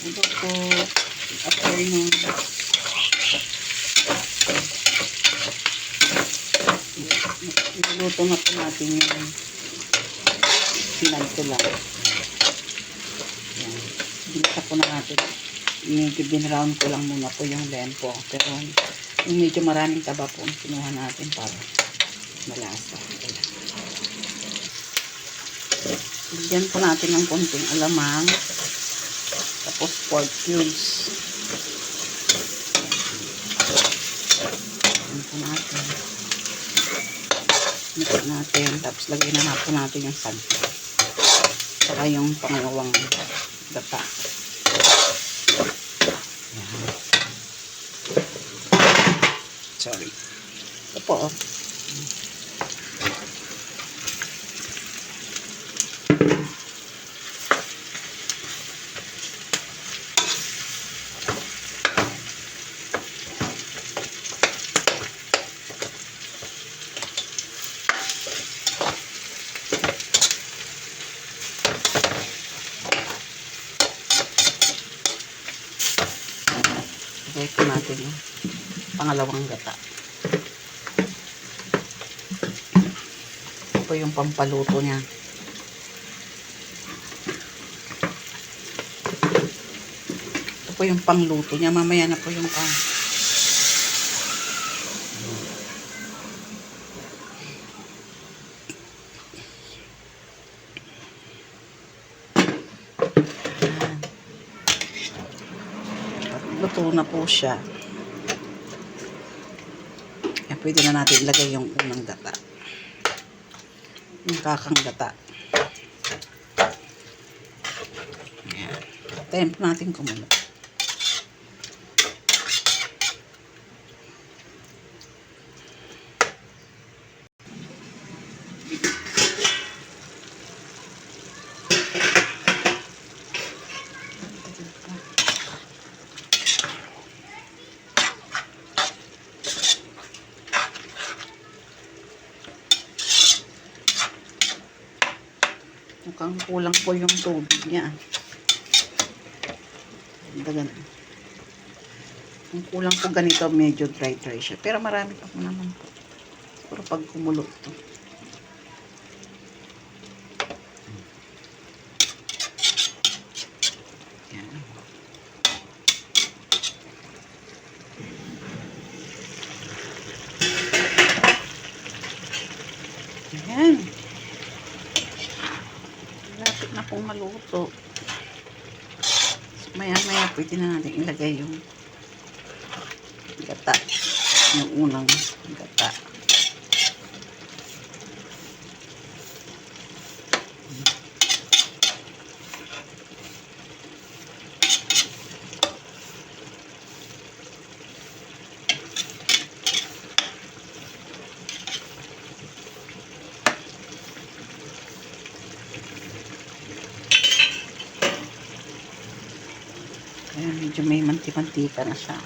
Ito po. After nun, niluluto na po natin yung pinagtula. Yan. Binasa po na natin. Medyo binrown ko lang muna po yung lempo. Pero yung medyo maraming taba po ang kinuha natin para malasa. Bigyan po natin ng konting alamang. Tapos pork cubes. Bigyan po natin. Mix natin. Tapos lagyan na po natin yung sangka. Saka yung pangalawang gata. Yan. Sorry. Ito po. Lagay po natin yung pangalawang gata. Ito po yung pampaluto niya. Ito po yung pangluto niya. Mamaya na po yung luto na po siya. Kaya pwede na natin ilagay yung unang gata. Yung kakang gata. Ayan. Tayo natin kumulo. Mukhang kulang po yung tubig niya. Dagan. Kung kulang po ganito, medyo dry siya. Pero marami pa po naman po. Siguro pag kumulo ito. Yan. Yan. Lapit na pong maluto. Maya-maya pwede na natin ilagay yung gata. Yung unang gata. Ayan, medyo may manti-mantika na siya.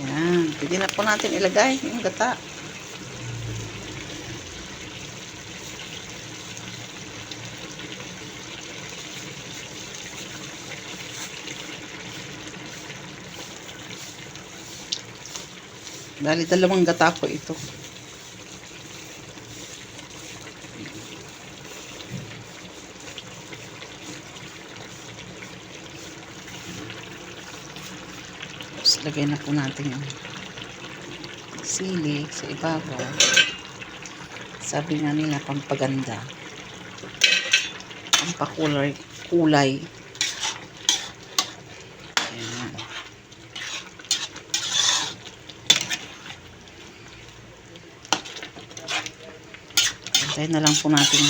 Ayan, pwede na po natin ilagay yung gata. Dali dalawang gata po ito. Lagay na po natin yung sili sa ibabaw. Sabi nga nila pampaganda, pampakulay kulay. Ayan. Antayin na lang po natin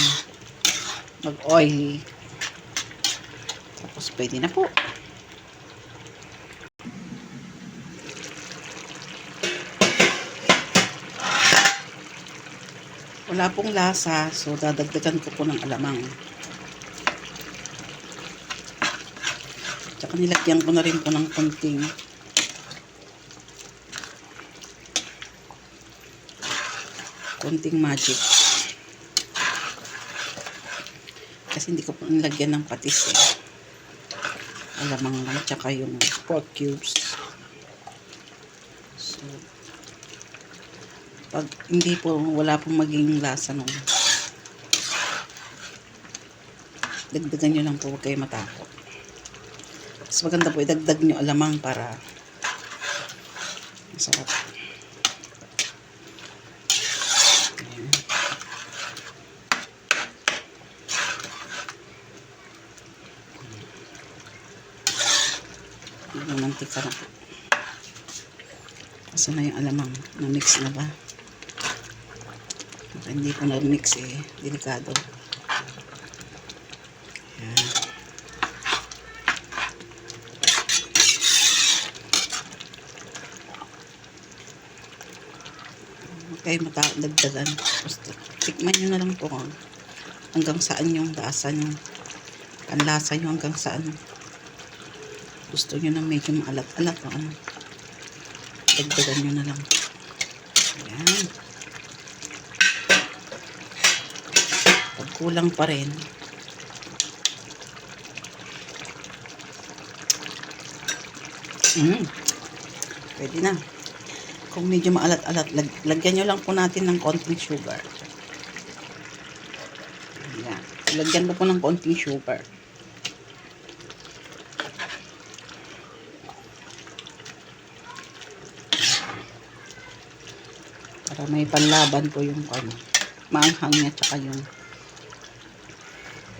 mag-oily. Tapos pwede na po. Wala pong lasa, so dadagdagan ko po ng alamang. Tsaka nilagyan ko na rin po ng konting magic. Kasi hindi ko po nilagyan ng patis eh. Alamang lang, tsaka yung pork cubes. So, pag hindi po, wala pong maging lasa nung dagdagan nyo lang po, huwag kayo matakot. Mas maganda po, idagdag nyo alamang para masarap. Ayan. Yung mantika na po. Asa na yung alamang? Na-mix na ba? Baka hindi ko na-mix eh. Delikado. Ayan. Okay, dagdagan. Basta, tikman nyo na lang po hanggang saan yung lasa nyo. Ang lasa nyo hanggang saan. Gusto nyo na medyo maalat-alat o ano. Dagdagan nyo na lang. Ayan. Pag kulang pa rin, pwede na. Kung medyo maalat-alat, lagyan nyo lang po natin ng konting sugar. Ayan. Lagyan ko po ng konting sugar. Para may panlaban po yung maanghang niya, tsaka yung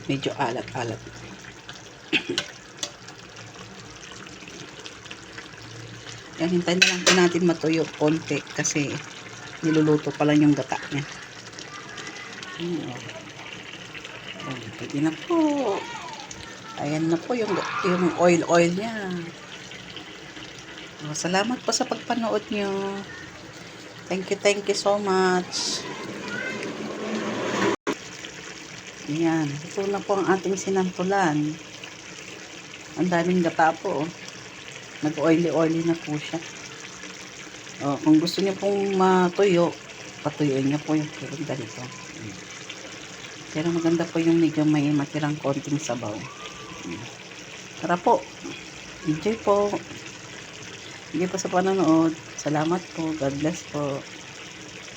medyo alat-alat. Yan, hintayin na lang po natin matuyo konti kasi niluluto pa lang yung gata niya. Pwede na po. Ayan na po yung oil niya. Salamat po sa pagpanood nyo. Thank you so much. Ayan, ito na po ang ating sinampulan. Ang daming gata po. Nag-oily na po siya. Kung gusto niyo pong matuyo, patuyuin niyo po yung ganito. Pero maganda po yung medyo may matirang konting sabaw. Tara po. Enjoy po. Enjoy po sa panonood. Salamat po. God bless po.